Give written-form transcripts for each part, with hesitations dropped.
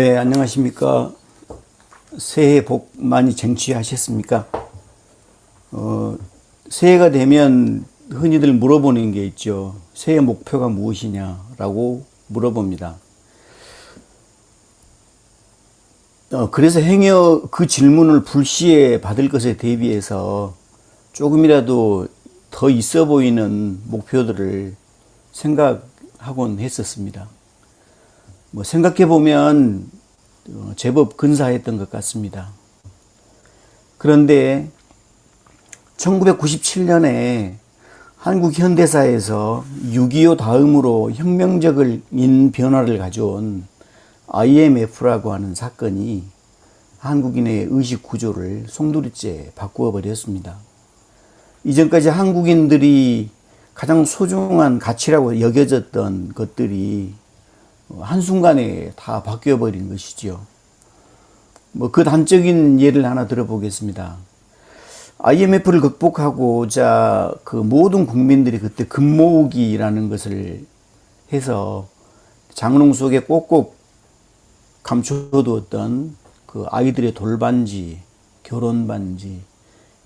네, 안녕하십니까. 새해 복 많이 쟁취하셨습니까? 새해가 되면 흔히들 물어보는 게 있죠. 새해 목표가 무엇이냐라고 물어봅니다. 그래서 행여 그 질문을 불시에 받을 것에 대비해서 조금이라도 더 있어 보이는 목표들을 생각하곤 했었습니다. 생각해 보면 제법 근사했던 것 같습니다. 그런데 1997년에 한국 현대사에서 6.25 다음으로 혁명적인 변화를 가져온 IMF라고 하는 사건이 한국인의 의식 구조를 송두리째 바꾸어 버렸습니다. 이전까지 한국인들이 가장 소중한 가치라고 여겨졌던 것들이 한순간에 다 바뀌어 버린 것이죠. 그 단적인 예를 하나 들어보겠습니다. IMF를 극복하고자 그 모든 국민들이 그때 금모으기라는 것을 해서 장롱 속에 꼭꼭 감춰두었던 그 아이들의 돌반지, 결혼반지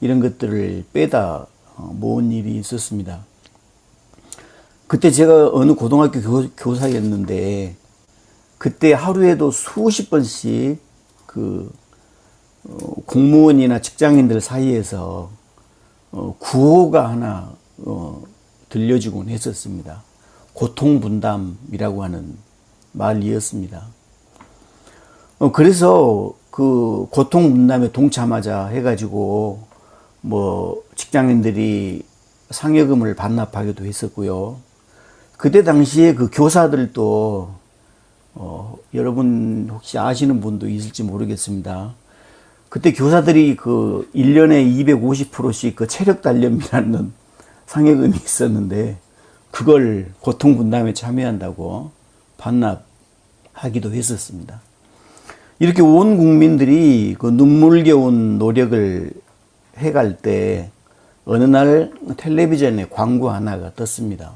이런 것들을 빼다 모은 일이 있었습니다. 그때 제가 어느 고등학교 교사였는데 그때 하루에도 수십 번씩 공무원이나 직장인들 사이에서 구호가 하나 들려주곤 했었습니다. 고통분담이라고 하는 말이었습니다. 그래서 그 고통분담에 동참하자 해가지고 직장인들이 상여금을 반납하기도 했었고요. 그때 당시에 그 교사들도 여러분 혹시 아시는 분도 있을지 모르겠습니다. 그때 교사들이 그 1년에 250%씩 그 체력 단련비라는 상여금이 있었는데 그걸 고통분담에 참여한다고 반납하기도 했었습니다. 이렇게 온 국민들이 그 눈물겨운 노력을 해갈 때 어느 날 텔레비전에 광고 하나가 떴습니다.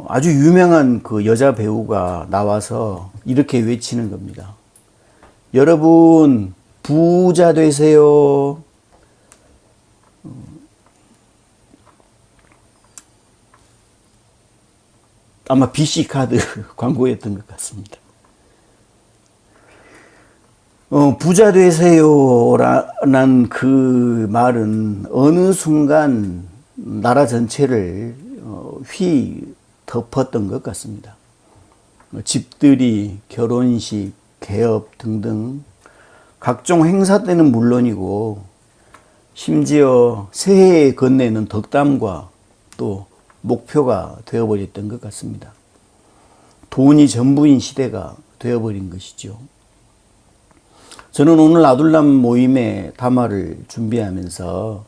아주 유명한 그 여자 배우가 나와서 이렇게 외치는 겁니다. 여러분, 부자 되세요. 아마 BC카드 광고였던 것 같습니다. 부자 되세요라는 그 말은 어느 순간 나라 전체를 휘 덮었던 것 같습니다. 집들이, 결혼식, 개업 등등 각종 행사 때는 물론이고 심지어 새해에 건네는 덕담과 또 목표가 되어버렸던 것 같습니다. 돈이 전부인 시대가 되어버린 것이죠. 저는 오늘 아둘람 모임의 담화를 준비하면서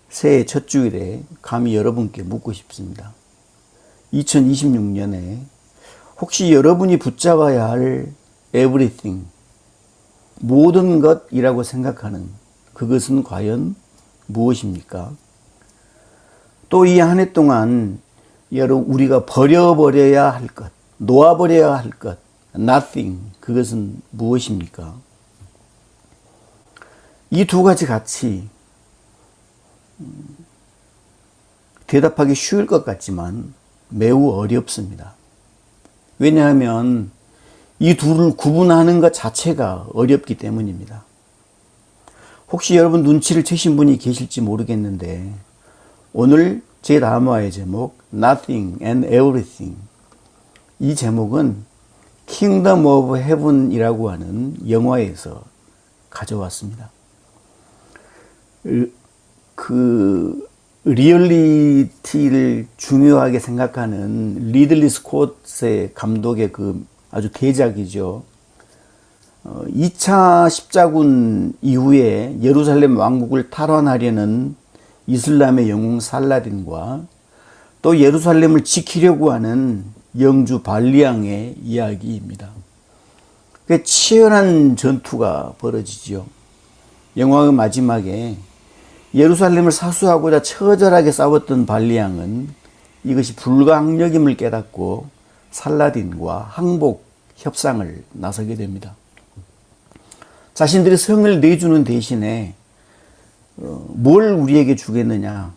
새해 첫 주일에 감히 여러분께 묻고 싶습니다. 2026년에 혹시 여러분이 붙잡아야 할 everything, 모든 것이라고 생각하는 그것은 과연 무엇입니까? 또 이 한 해 동안 우리가 버려버려야 할 것, 놓아버려야 할 것, nothing, 그것은 무엇입니까? 이 두 가지 같이 대답하기 쉬울 것 같지만 매우 어렵습니다. 왜냐하면 이 둘을 구분하는 것 자체가 어렵기 때문입니다. 혹시 여러분 눈치를 채신 분이 계실지 모르겠는데 오늘 제 담화의 제목 Nothing and Everything, 이 제목은 Kingdom of Heaven이라고 하는 영화에서 가져왔습니다. 그 리얼리티를 중요하게 생각하는 리들리 스콧의 감독의 그 아주 대작이죠. 2차 십자군 이후에 예루살렘 왕국을 탈환하려는 이슬람의 영웅 살라딘과 또 예루살렘을 지키려고 하는 영주 발리앙의 이야기입니다. 치열한 전투가 벌어지죠. 영화의 마지막에 예루살렘을 사수하고자 처절하게 싸웠던 발리앙은 이것이 불가항력임을 깨닫고 살라딘과 항복 협상을 나서게 됩니다. 자신들이 성을 내주는 대신에 뭘 우리에게 주겠느냐.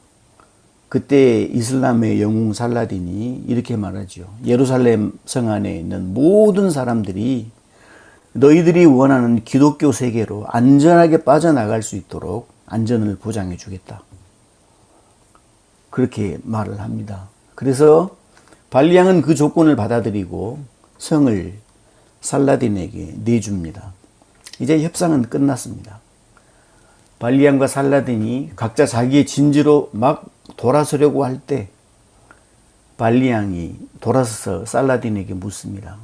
그때 이슬람의 영웅 살라딘이 이렇게 말하죠. 예루살렘 성 안에 있는 모든 사람들이 너희들이 원하는 기독교 세계로 안전하게 빠져나갈 수 있도록 안전을 보장해 주겠다. 그렇게 말을 합니다. 그래서 발리앙은 그 조건을 받아들이고 성을 살라딘에게 내줍니다. 이제 협상은 끝났습니다. 발리앙과 살라딘이 각자 자기의 진지로 막 돌아서려고 할 때 발리앙이 돌아서서 살라딘에게 묻습니다.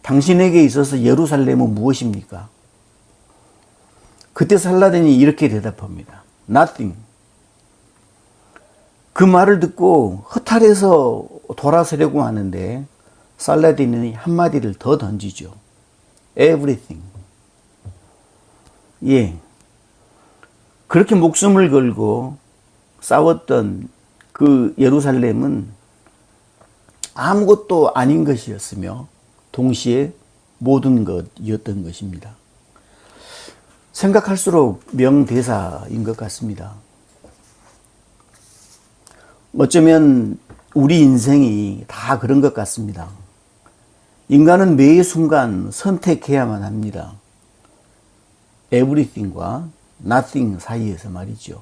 당신에게 있어서 예루살렘은 무엇입니까? 그때 살라딘이 이렇게 대답합니다. Nothing. 그 말을 듣고 허탈해서 돌아서려고 하는데 살라딘이 한마디를 더 던지죠. Everything. 예. 그렇게 목숨을 걸고 싸웠던 그 예루살렘은 아무것도 아닌 것이었으며 동시에 모든 것이었던 것입니다. 생각할수록 명대사인 것 같습니다. 어쩌면 우리 인생이 다 그런 것 같습니다. 인간은 매 순간 선택해야만 합니다. everything과 nothing 사이에서 말이죠.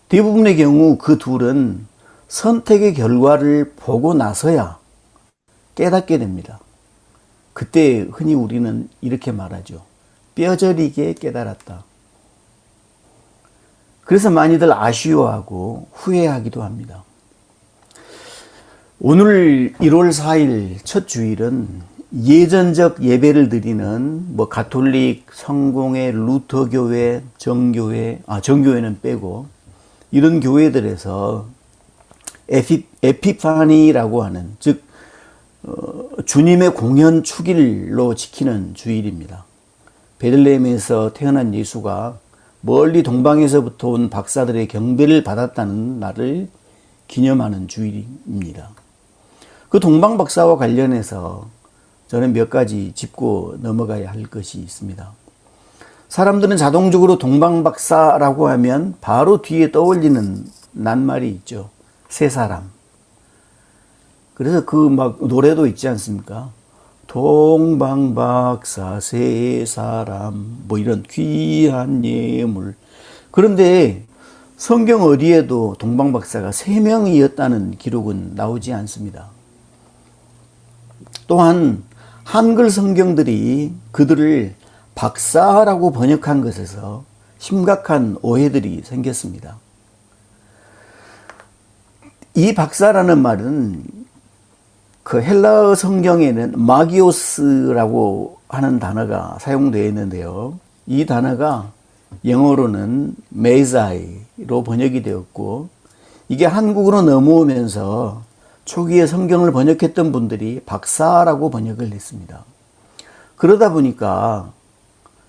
대부분의 경우 그 둘은 선택의 결과를 보고 나서야 깨닫게 됩니다. 그때 흔히 우리는 이렇게 말하죠. 뼈저리게 깨달았다. 그래서 많이들 아쉬워하고 후회하기도 합니다. 오늘 1월 4일 첫 주일은 예전적 예배를 드리는 가톨릭, 성공회, 루터교회, 정교회는 빼고 이런 교회들에서 에피파니라고 하는 즉 주님의 공연 축일로 지키는 주일입니다. 베들레헴에서 태어난 예수가 멀리 동방에서부터 온 박사들의 경배를 받았다는 날을 기념하는 주일입니다. 그 동방 박사와 관련해서 저는 몇 가지 짚고 넘어가야 할 것이 있습니다. 사람들은 자동적으로 동방 박사라고 하면 바로 뒤에 떠올리는 낱말이 있죠. 세 사람. 그래서 노래도 있지 않습니까? 동방박사 세 사람 이런 귀한 예물. 그런데 성경 어디에도 동방박사가 3명이었다는 기록은 나오지 않습니다. 또한 한글 성경들이 그들을 박사라고 번역한 것에서 심각한 오해들이 생겼습니다. 이 박사라는 말은 그 헬라어 성경에는 마기오스라고 하는 단어가 사용되어 있는데요. 이 단어가 영어로는 메사이로 번역이 되었고 이게 한국으로 넘어오면서 초기에 성경을 번역했던 분들이 박사라고 번역을 했습니다. 그러다 보니까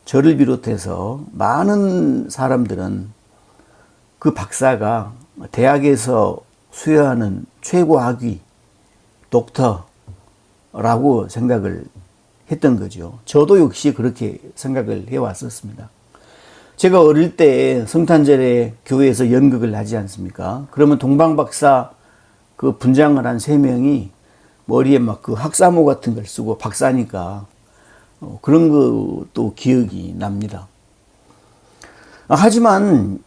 저를 비롯해서 많은 사람들은 그 박사가 대학에서 수여하는 최고 학위 독터라고 생각을 했던 거죠. 저도 역시 그렇게 생각을 해왔었습니다. 제가 어릴 때 성탄절에 교회에서 연극을 하지 않습니까? 그러면 동방박사 그 분장을 한 3명이 머리에 그 학사모 같은 걸 쓰고 박사니까 그런 것도 기억이 납니다. 하지만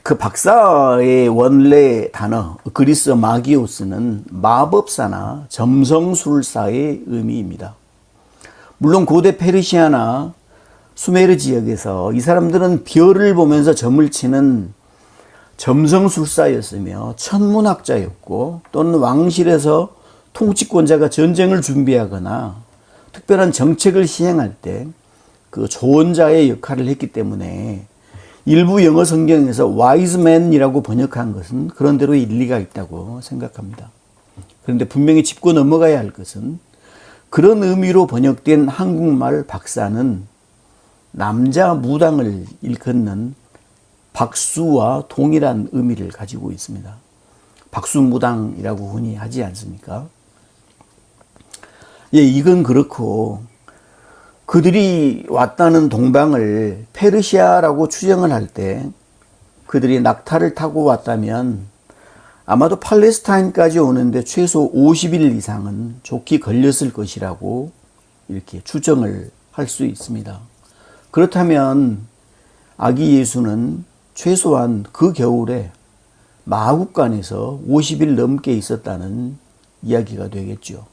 그 박사의 원래 단어 그리스 마기오스는 마법사나 점성술사의 의미입니다. 물론 고대 페르시아나 수메르 지역에서 이 사람들은 별을 보면서 점을 치는 점성술사였으며 천문학자였고 또는 왕실에서 통치권자가 전쟁을 준비하거나 특별한 정책을 시행할 때 그 조언자의 역할을 했기 때문에 일부 영어 성경에서 wise man이라고 번역한 것은 그런 대로 일리가 있다고 생각합니다. 그런데 분명히 짚고 넘어가야 할 것은 그런 의미로 번역된 한국말 박사는 남자 무당을 일컫는 박수와 동일한 의미를 가지고 있습니다. 박수무당이라고 흔히 하지 않습니까? 예, 이건 그렇고 그들이 왔다는 동방을 페르시아라고 추정을 할 때 그들이 낙타를 타고 왔다면 아마도 팔레스타인까지 오는데 최소 50일 이상은 좋게 걸렸을 것이라고 이렇게 추정을 할 수 있습니다. 그렇다면 아기 예수는 최소한 그 겨울에 마국간에서 50일 넘게 있었다는 이야기가 되겠죠.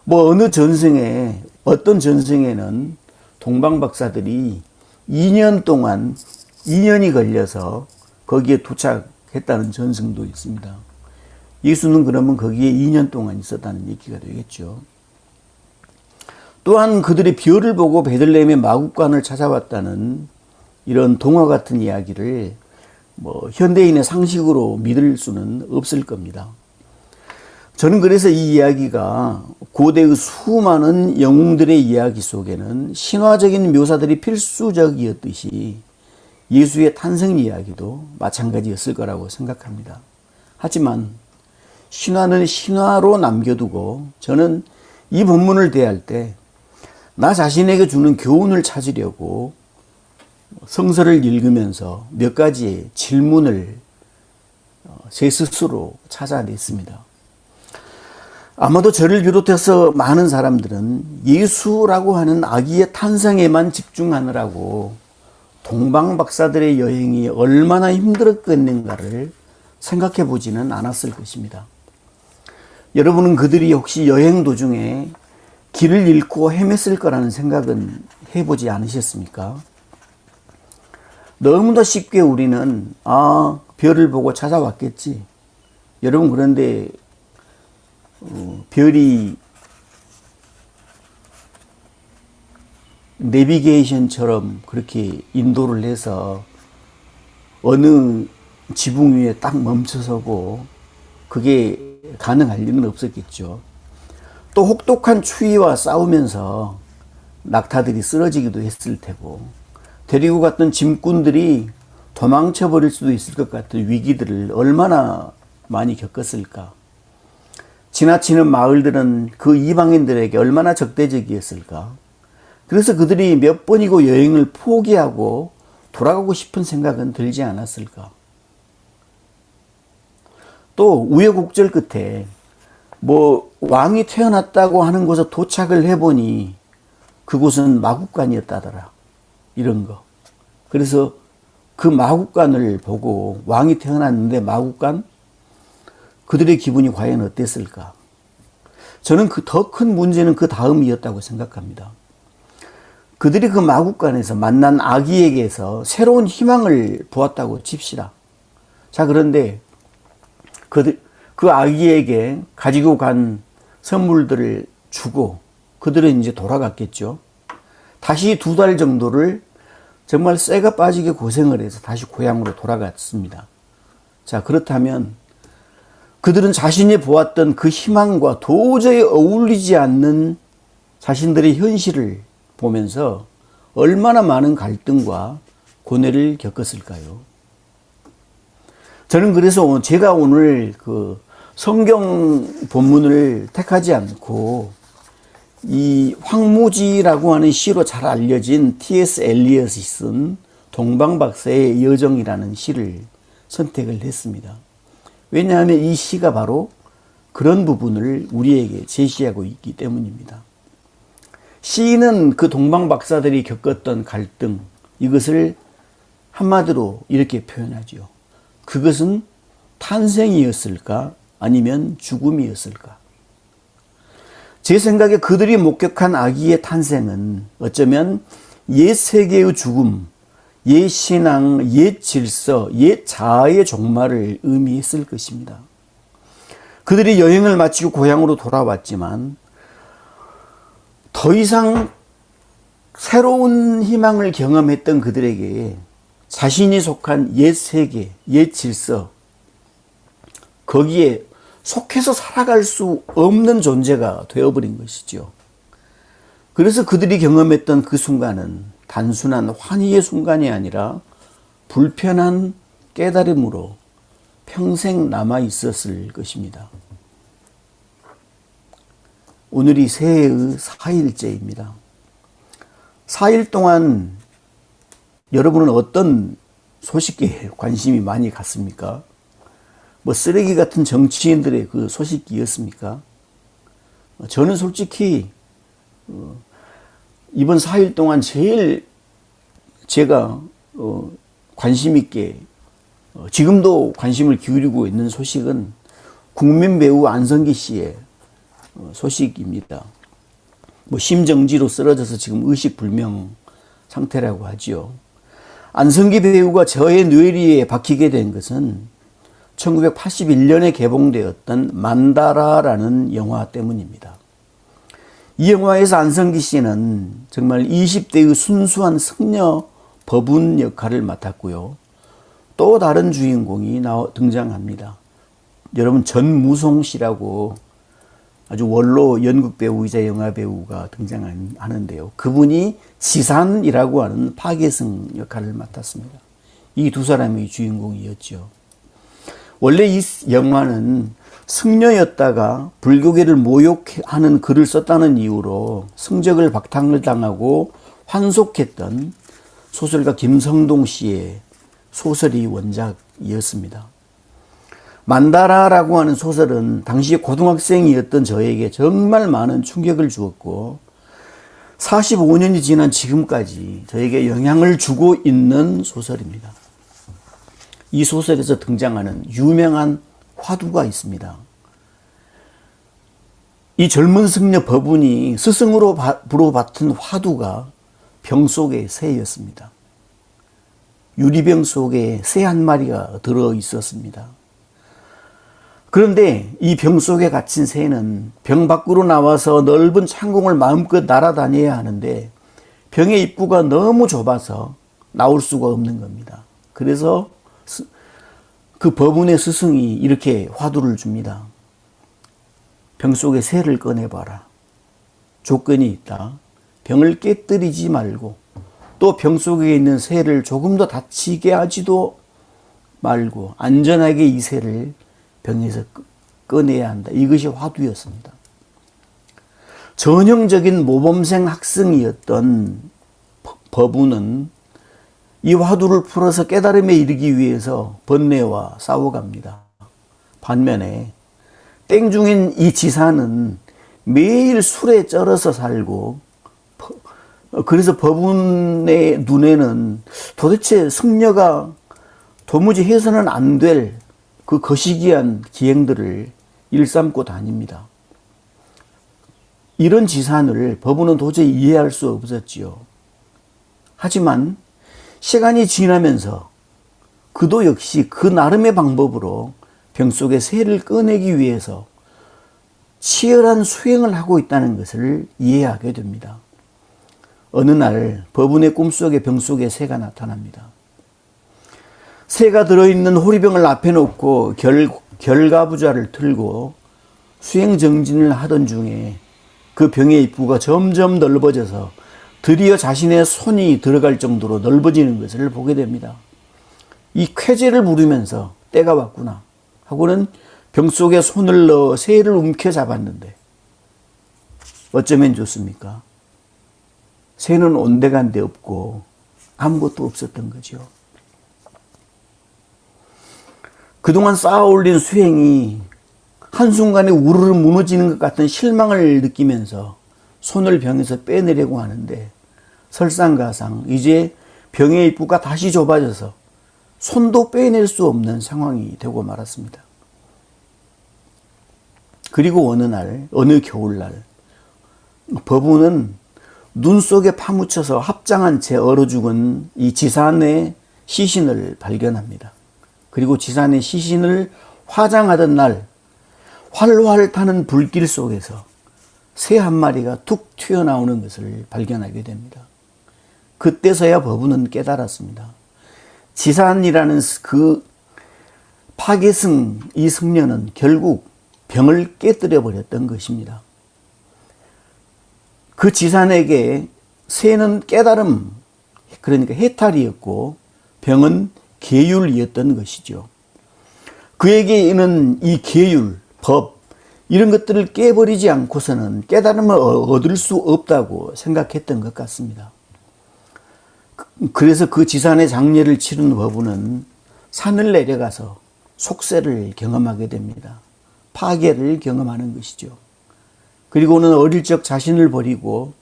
뭐 어느 전승에, 어떤 전승에는 동방박사들이 2년 동안 2년이 걸려서 거기에 도착했다는 전승도 있습니다. 예수는 그러면 거기에 2년 동안 있었다는 얘기가 되겠죠. 또한 그들이 별을 보고 베들레헴의 마국간을 찾아왔다는 이런 동화 같은 이야기를 뭐 현대인의 상식으로 믿을 수는 없을 겁니다. 저는 그래서 이 이야기가 고대의 수많은 영웅들의 이야기 속에는 신화적인 묘사들이 필수적이었듯이 예수의 탄생 이야기도 마찬가지였을 거라고 생각합니다. 하지만 신화는 신화로 남겨두고 저는 이 본문을 대할 때 나 자신에게 주는 교훈을 찾으려고 성서를 읽으면서 몇 가지의 질문을 제 스스로 찾아냈습니다. 아마도 저를 비롯해서 많은 사람들은 예수라고 하는 아기의 탄생에만 집중하느라고 동방박사들의 여행이 얼마나 힘들었겠는가를 생각해 보지는 않았을 것입니다. 여러분은 그들이 혹시 여행 도중에 길을 잃고 헤맸을 거라는 생각은 해보지 않으셨습니까? 너무도 쉽게 우리는 별을 보고 찾아왔겠지. 여러분 그런데 별이 내비게이션처럼 그렇게 인도를 해서 어느 지붕 위에 딱 멈춰서고 그게 가능할 리는 없었겠죠. 또 혹독한 추위와 싸우면서 낙타들이 쓰러지기도 했을 테고 데리고 갔던 짐꾼들이 도망쳐 버릴 수도 있을 것 같은 위기들을 얼마나 많이 겪었을까. 지나치는 마을들은 그 이방인들에게 얼마나 적대적이었을까. 그래서 그들이 몇 번이고 여행을 포기하고 돌아가고 싶은 생각은 들지 않았을까. 또 우여곡절 끝에 뭐 왕이 태어났다고 하는 곳에 도착을 해보니 그곳은 마국간이었다더라. 이런 거. 그래서 그 마국간을 보고 왕이 태어났는데 마국간? 그들의 기분이 과연 어땠을까? 저는 그 더 큰 문제는 그 다음이었다고 생각합니다. 그들이 그 마국간에서 만난 아기에게서 새로운 희망을 보았다고 칩시다. 자, 그런데 그 아기에게 가지고 간 선물들을 주고 그들은 이제 돌아갔겠죠. 다시 2달 정도를 정말 쇠가 빠지게 고생을 해서 다시 고향으로 돌아갔습니다. 자, 그렇다면 그들은 자신이 보았던 그 희망과 도저히 어울리지 않는 자신들의 현실을 보면서 얼마나 많은 갈등과 고뇌를 겪었을까요? 저는 그래서 제가 오늘 그 성경 본문을 택하지 않고 이 황무지라고 하는 시로 잘 알려진 T.S. 엘리엇이 쓴 동방박사의 여정이라는 시를 선택을 했습니다. 왜냐하면 이 시가 바로 그런 부분을 우리에게 제시하고 있기 때문입니다. 시인은 그 동방박사들이 겪었던 갈등, 이것을 한마디로 이렇게 표현하죠. 그것은 탄생이었을까? 아니면 죽음이었을까? 제 생각에 그들이 목격한 아기의 탄생은 어쩌면 옛 세계의 죽음, 옛 신앙, 옛 질서, 옛 자아의 종말을 의미했을 것입니다. 그들이 여행을 마치고 고향으로 돌아왔지만 더 이상 새로운 희망을 경험했던 그들에게 자신이 속한 옛 세계, 옛 질서, 거기에 속해서 살아갈 수 없는 존재가 되어버린 것이죠. 그래서 그들이 경험했던 그 순간은 단순한 환희의 순간이 아니라 불편한 깨달음으로 평생 남아 있었을 것입니다. 오늘이 새해의 4일째입니다. 4일 동안 여러분은 어떤 소식에 관심이 많이 갔습니까? 뭐 쓰레기 같은 정치인들의 그 소식이었습니까? 저는 솔직히 이번 4일 동안 제일 제가 관심 있게 지금도 관심을 기울이고 있는 소식은 국민 배우 안성기 씨의 소식입니다. 뭐 심정지로 쓰러져서 지금 의식불명 상태라고 하지요. 안성기 배우가 저의 뇌리에 박히게 된 것은 1981년에 개봉되었던 만다라라는 영화 때문입니다. 이 영화에서 안성기 씨는 정말 20대의 순수한 승려 법운 역할을 맡았고요. 또 다른 주인공이 등장합니다. 여러분 전무송 씨라고 아주 원로 연극 배우이자 영화 배우가 등장하는데요. 그분이 지산이라고 하는 파괴성 역할을 맡았습니다. 이 두 사람이 주인공이었죠. 원래 이 영화는 승려였다가 불교계를 모욕하는 글을 썼다는 이유로 성적을 박탈을 당하고 환속했던 소설가 김성동 씨의 소설이 원작이었습니다. 만다라라고 하는 소설은 당시 고등학생이었던 저에게 정말 많은 충격을 주었고 45년이 지난 지금까지 저에게 영향을 주고 있는 소설입니다. 이 소설에서 등장하는 유명한 화두가 있습니다. 이 젊은 승려 법운이 스승으로 불어받은 화두가 병 속의 새였습니다. 유리병 속에 새 한 마리가 들어 있었습니다. 그런데 이 병 속에 갇힌 새는 병 밖으로 나와서 넓은 창공을 마음껏 날아다녀야 하는데 병의 입구가 너무 좁아서 나올 수가 없는 겁니다. 그래서 그 법운의 스승이 이렇게 화두를 줍니다. 병 속에 새를 꺼내봐라. 조건이 있다. 병을 깨뜨리지 말고 또 병 속에 있는 새를 조금 더 다치게 하지도 말고 안전하게 이 새를 병에서 꺼내야 한다. 이것이 화두였습니다. 전형적인 모범생 학생이었던 법운은 이 화두를 풀어서 깨달음에 이르기 위해서 번뇌와 싸워갑니다. 반면에 땡중인 이 지사는 매일 술에 쩔어서 살고 그래서 법운의 눈에는 도대체 승려가 도무지 해서는 안 될 그 거시기한 기행들을 일삼고 다닙니다. 이런 지산을 법운은 도저히 이해할 수 없었지요. 하지만 시간이 지나면서 그도 역시 그 나름의 방법으로 병 속의 새를 꺼내기 위해서 치열한 수행을 하고 있다는 것을 이해하게 됩니다. 어느 날 법운의 꿈속에 병 속에 새가 나타납니다. 새가 들어있는 호리병을 앞에 놓고 결가부좌를 틀고 수행정진을 하던 중에 그 병의 입구가 점점 넓어져서 드디어 자신의 손이 들어갈 정도로 넓어지는 것을 보게 됩니다. 이 쾌재를 부르면서 때가 왔구나 하고는 병 속에 손을 넣어 새를 움켜잡았는데 어쩌면 좋습니까? 새는 온데간데 없고 아무것도 없었던 거죠. 그동안 쌓아올린 수행이 한순간에 우르르 무너지는 것 같은 실망을 느끼면서 손을 병에서 빼내려고 하는데 설상가상 이제 병의 입구가 다시 좁아져서 손도 빼낼 수 없는 상황이 되고 말았습니다. 그리고 어느 겨울날 법운은 눈 속에 파묻혀서 합장한 채 얼어 죽은 이 지산의 시신을 발견합니다. 그리고 지산의 시신을 화장하던 날 활활 타는 불길 속에서 새 한 마리가 툭 튀어나오는 것을 발견하게 됩니다. 그때서야 법운은 깨달았습니다. 지산이라는 그 파괴승 이 승려는 결국 병을 깨뜨려 버렸던 것입니다. 그 지산에게 새는 깨달음, 그러니까 해탈이었고 병은 계율이었던 것이죠. 그에게는 이 계율, 법, 이런 것들을 깨버리지 않고서는 깨달음을 얻을 수 없다고 생각했던 것 같습니다. 그래서 그 지산의 장례를 치른 어부는 산을 내려가서 속세를 경험하게 됩니다. 파괴를 경험하는 것이죠. 그리고는 어릴 적 자신을 버리고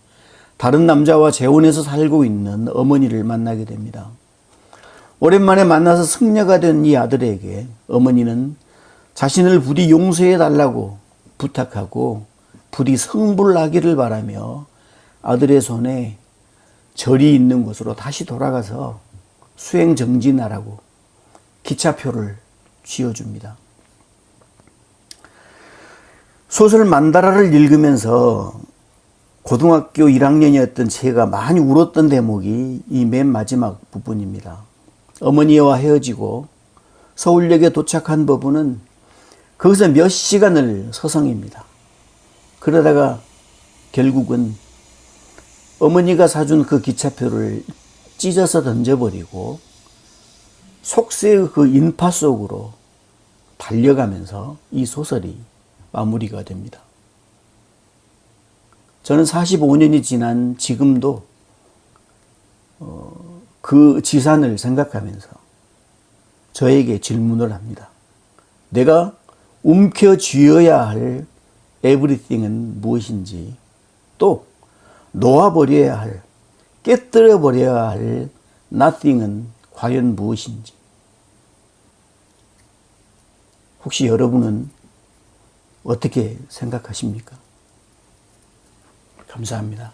다른 남자와 재혼해서 살고 있는 어머니를 만나게 됩니다. 오랜만에 만나서 승려가 된 이 아들에게 어머니는 자신을 부디 용서해 달라고 부탁하고 부디 성불나기를 바라며 아들의 손에 절이 있는 곳으로 다시 돌아가서 수행 정진하라고 기차표를 쥐어줍니다. 소설 만다라를 읽으면서 고등학교 1학년이었던 제가 많이 울었던 대목이 이 맨 마지막 부분입니다. 어머니와 헤어지고 서울역에 도착한 부부는 거기서 몇 시간을 서성입니다. 그러다가 결국은 어머니가 사준 그 기차표를 찢어서 던져버리고 속세의 그 인파 속으로 달려가면서 이 소설이 마무리가 됩니다. 저는 45년이 지난 지금도 그 지산을 생각하면서 저에게 질문을 합니다. 내가 움켜쥐어야 할 everything은 무엇인지, 또 놓아버려야 할, 깨뜨려버려야 할 nothing은 과연 무엇인지. 혹시 여러분은 어떻게 생각하십니까? 감사합니다.